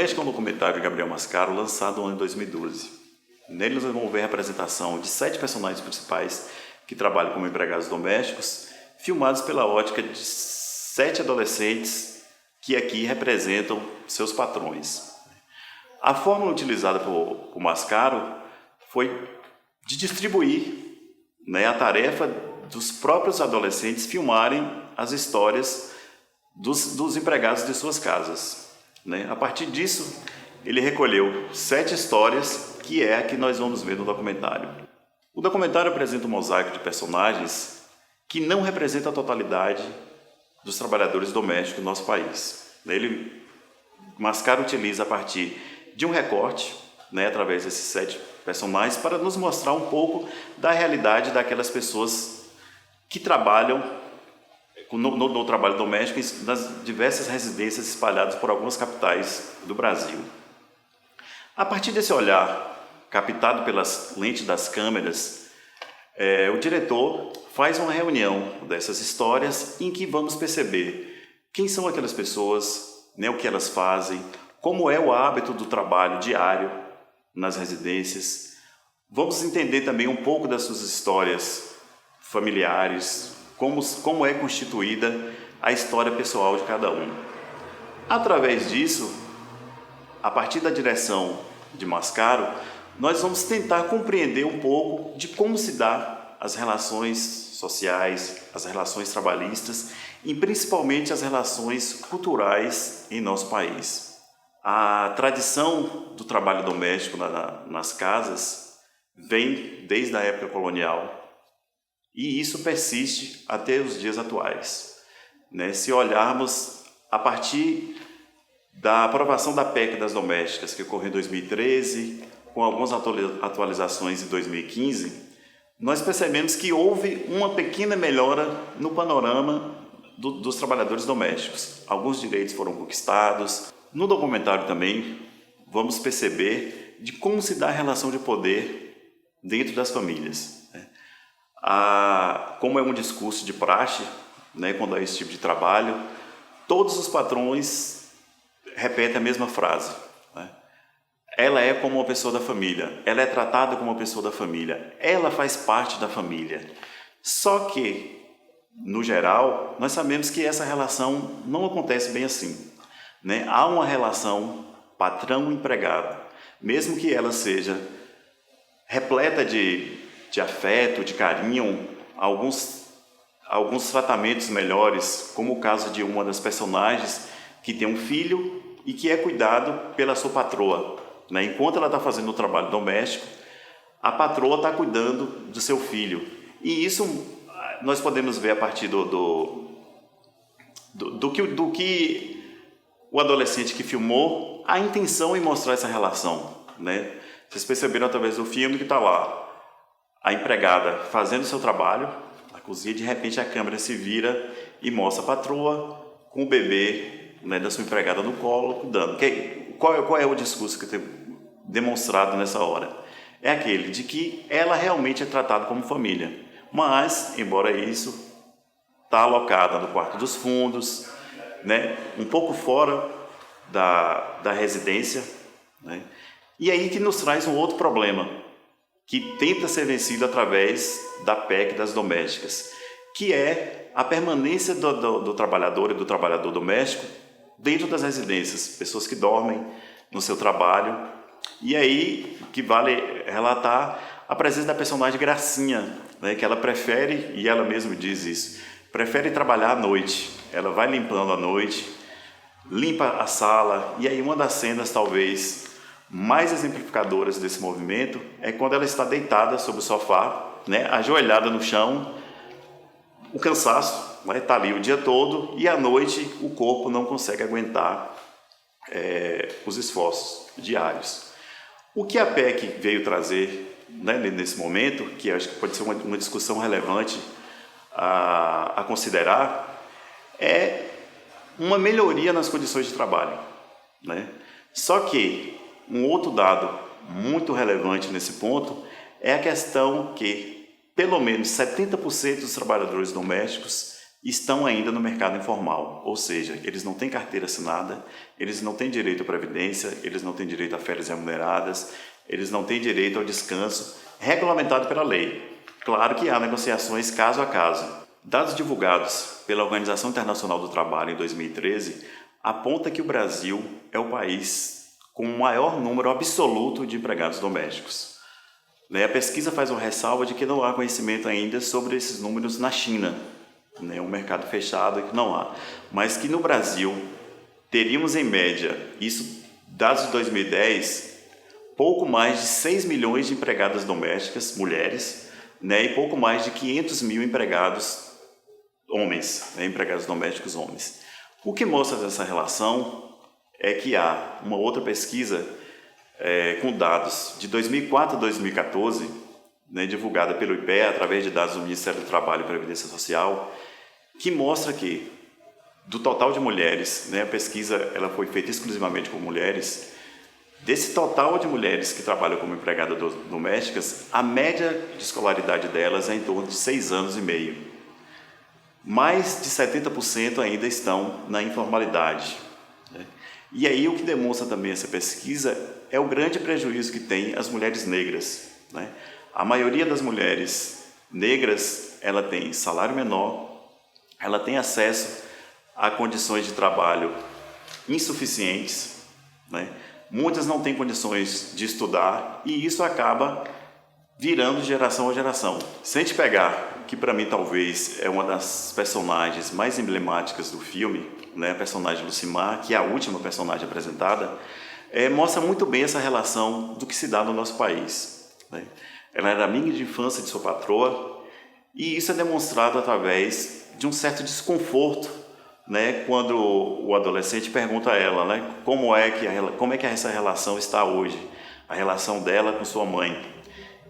Doméstica é um documentário de Gabriel Mascaro lançado no ano de 2012. Nele nós vamos ver a representação de 7 personagens principais que trabalham como empregados domésticos, filmados pela ótica de 7 adolescentes que aqui representam seus patrões. A fórmula utilizada por Mascaro foi de distribuir, a tarefa dos próprios adolescentes filmarem as histórias dos empregados de suas casas. A partir disso, ele recolheu 7 histórias, que é a que nós vamos ver no documentário. O documentário apresenta um mosaico de personagens que não representa a totalidade dos trabalhadores domésticos do nosso país. Mascaro utiliza a partir de um recorte, através desses 7 personagens, para nos mostrar um pouco da realidade daquelas pessoas que trabalham no trabalho doméstico nas diversas residências espalhadas por algumas capitais do Brasil. A partir desse olhar, captado pelas lentes das câmeras, o diretor faz uma reunião dessas histórias em que vamos perceber quem são aquelas pessoas, o que elas fazem, como é o hábito do trabalho diário nas residências. Vamos entender também um pouco das suas histórias familiares, como é constituída a história pessoal de cada um. Através disso, a partir da direção de Mascaro, nós vamos tentar compreender um pouco de como se dá as relações sociais, as relações trabalhistas e principalmente as relações culturais em nosso país. A tradição do trabalho doméstico nas casas vem desde a época colonial, e isso persiste até os dias atuais. Se olharmos a partir da aprovação da PEC das domésticas, que ocorreu em 2013, com algumas atualizações em 2015, nós percebemos que houve uma pequena melhora no panorama dos trabalhadores domésticos. Alguns direitos foram conquistados. No documentário também vamos perceber de como se dá a relação de poder dentro das famílias. Como é um discurso de praxe, quando há esse tipo de trabalho, todos os patrões repetem a mesma frase. Ela é como uma pessoa da família, ela é tratada como uma pessoa da família, ela faz parte da família. Só que, no geral, nós sabemos que essa relação não acontece bem assim. Há uma relação patrão-empregado, mesmo que ela seja repleta de afeto, de carinho, alguns tratamentos melhores, como o caso de uma das personagens que tem um filho e que é cuidado pela sua patroa. Enquanto ela está fazendo o trabalho doméstico, a patroa está cuidando do seu filho. E isso nós podemos ver a partir do que o adolescente que filmou, a intenção em mostrar essa relação. Vocês perceberam através do filme que está lá a empregada fazendo o seu trabalho na cozinha, de repente a câmera se vira e mostra a patroa com o bebê da sua empregada no colo, cuidando. Qual é o discurso que tem demonstrado nessa hora? É aquele de que ela realmente é tratada como família, mas, embora isso, está alocada no quarto dos fundos, um pouco fora da residência. E aí que nos traz um outro problema, que tenta ser vencido através da PEC das domésticas, que é a permanência do trabalhador e do trabalhador doméstico dentro das residências, pessoas que dormem no seu trabalho. E aí que vale relatar a presença da personagem Gracinha, que ela prefere, e ela mesma diz isso, prefere trabalhar à noite. Ela vai limpando à noite, limpa a sala, e aí uma das cenas talvez mais exemplificadoras desse movimento é quando ela está deitada sobre o sofá, ajoelhada no chão, o cansaço está ali o dia todo, e à noite o corpo não consegue aguentar os esforços diários. O que a PEC veio trazer nesse momento, que acho que pode ser uma discussão relevante a considerar, é uma melhoria nas condições de trabalho. Só que um outro dado muito relevante nesse ponto é a questão que pelo menos 70% dos trabalhadores domésticos estão ainda no mercado informal, ou seja, eles não têm carteira assinada, eles não têm direito à previdência, eles não têm direito a férias remuneradas, eles não têm direito ao descanso regulamentado pela lei. Claro que há negociações caso a caso. Dados divulgados pela Organização Internacional do Trabalho em 2013 apontam que o Brasil é o país com o maior número absoluto de empregados domésticos. A pesquisa faz uma ressalva de que não há conhecimento ainda sobre esses números na China, um mercado fechado que não há, mas que no Brasil teríamos em média, isso dados de 2010, pouco mais de 6 milhões de empregadas domésticas, mulheres, e pouco mais de 500 mil empregados homens, empregados domésticos homens. O que mostra essa relação é que há uma outra pesquisa com dados de 2004 a 2014, divulgada pelo IPEA através de dados do Ministério do Trabalho e Previdência Social, que mostra que, do total de mulheres, a pesquisa ela foi feita exclusivamente por mulheres, desse total de mulheres que trabalham como empregadas domésticas, a média de escolaridade delas é em torno de 6 anos e meio. Mais de 70% ainda estão na informalidade. E aí o que demonstra também essa pesquisa é o grande prejuízo que tem as mulheres negras. A maioria das mulheres negras, ela tem salário menor, ela tem acesso a condições de trabalho insuficientes, muitas não têm condições de estudar e isso acaba virando de geração a geração. Se a gente pegar, que para mim talvez é uma das personagens mais emblemáticas do filme, a personagem Lucimar, que é a última personagem apresentada, mostra muito bem essa relação do que se dá no nosso país. Ela era amiga de infância de sua patroa e isso é demonstrado através de um certo desconforto, quando o adolescente pergunta a ela, como é que essa relação está hoje, a relação dela com sua mãe.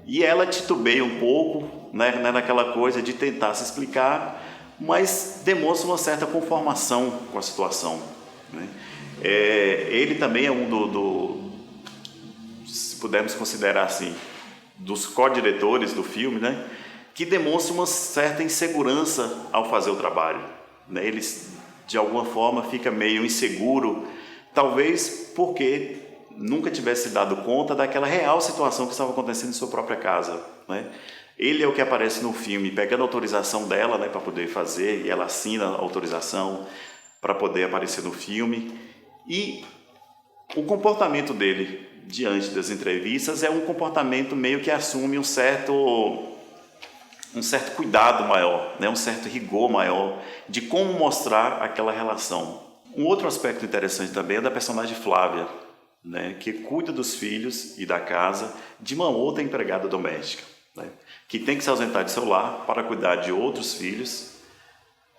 E ela titubeia um pouco, naquela coisa de tentar se explicar, mas demonstra uma certa conformação com a situação. Ele também é se pudermos considerar assim, dos co-diretores do filme, que demonstra uma certa insegurança ao fazer o trabalho. Ele, de alguma forma, fica meio inseguro, talvez porque nunca tivesse dado conta daquela real situação que estava acontecendo em sua própria casa. Ele é o que aparece no filme, pegando a autorização dela para poder fazer, e ela assina a autorização para poder aparecer no filme. E o comportamento dele diante das entrevistas é um comportamento meio que assume um certo cuidado maior, um certo rigor maior de como mostrar aquela relação. Um outro aspecto interessante também é da personagem Flávia, que cuida dos filhos e da casa de uma outra empregada doméstica, que tem que se ausentar de seu lar para cuidar de outros filhos,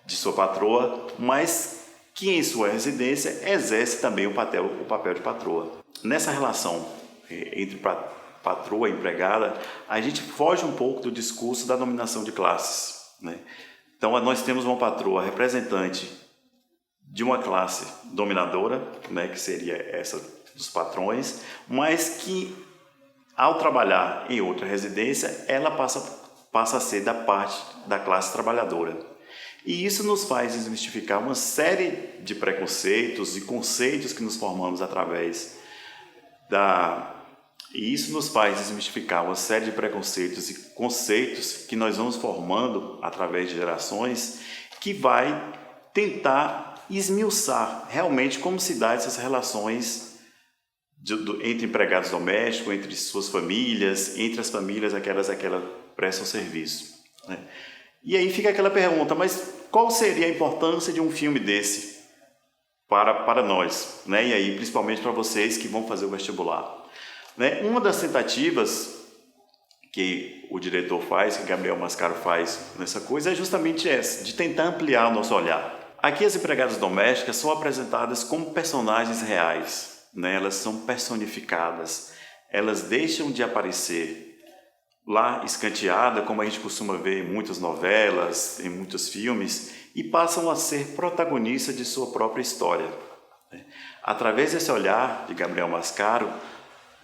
de sua patroa, mas que em sua residência exerce também o papel de patroa. Nessa relação entre patroa e empregada, a gente foge um pouco do discurso da dominação de classes. Então, nós temos uma patroa representante de uma classe dominadora, que seria essa dos patrões, mas que, ao trabalhar em outra residência, ela passa a ser da parte da classe trabalhadora. E isso nos faz desmistificar uma série de preconceitos e conceitos que nos formamos através E isso nos faz desmistificar uma série de preconceitos e conceitos que nós vamos formando através de gerações, que vai tentar esmiuçar realmente como se dá essas relações entre empregados domésticos, entre suas famílias, entre as famílias aquelas prestam serviço. E aí fica aquela pergunta, mas qual seria a importância de um filme desse para nós? E aí, principalmente para vocês que vão fazer o vestibular. Uma das tentativas que o diretor faz, que Gabriel Mascaro faz nessa coisa, é justamente essa, de tentar ampliar o nosso olhar. Aqui as empregadas domésticas são apresentadas como personagens reais, elas são personificadas, elas deixam de aparecer lá escanteada, como a gente costuma ver em muitas novelas, em muitos filmes, e passam a ser protagonistas de sua própria história. Através desse olhar de Gabriel Mascaro,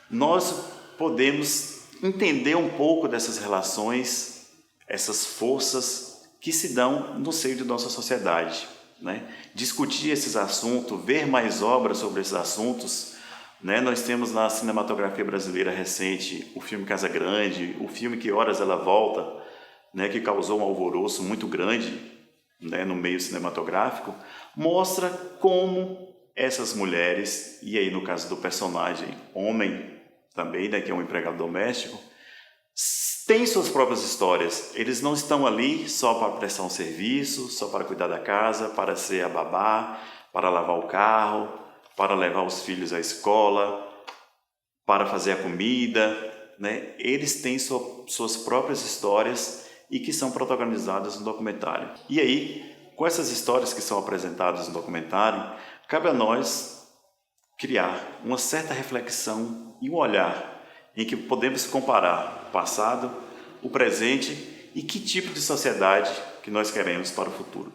nós podemos entender um pouco dessas relações, essas forças que se dão no seio de nossa sociedade, né? Discutir esses assuntos, ver mais obras sobre esses assuntos, né? Nós temos na cinematografia brasileira recente o filme Casa Grande, o filme Que Horas Ela Volta, né? Que causou um alvoroço muito grande, né? No meio cinematográfico, mostra como essas mulheres, e aí no caso do personagem homem também, né? Que é um empregado doméstico, têm suas próprias histórias. Eles não estão ali só para prestar um serviço, só para cuidar da casa, para ser a babá, para lavar o carro, para levar os filhos à escola, para fazer a comida, né? Eles têm suas próprias histórias e que são protagonizadas no documentário. E aí, com essas histórias que são apresentadas no documentário, cabe a nós criar uma certa reflexão e um olhar em que podemos comparar o passado, o presente e que tipo de sociedade que nós queremos para o futuro.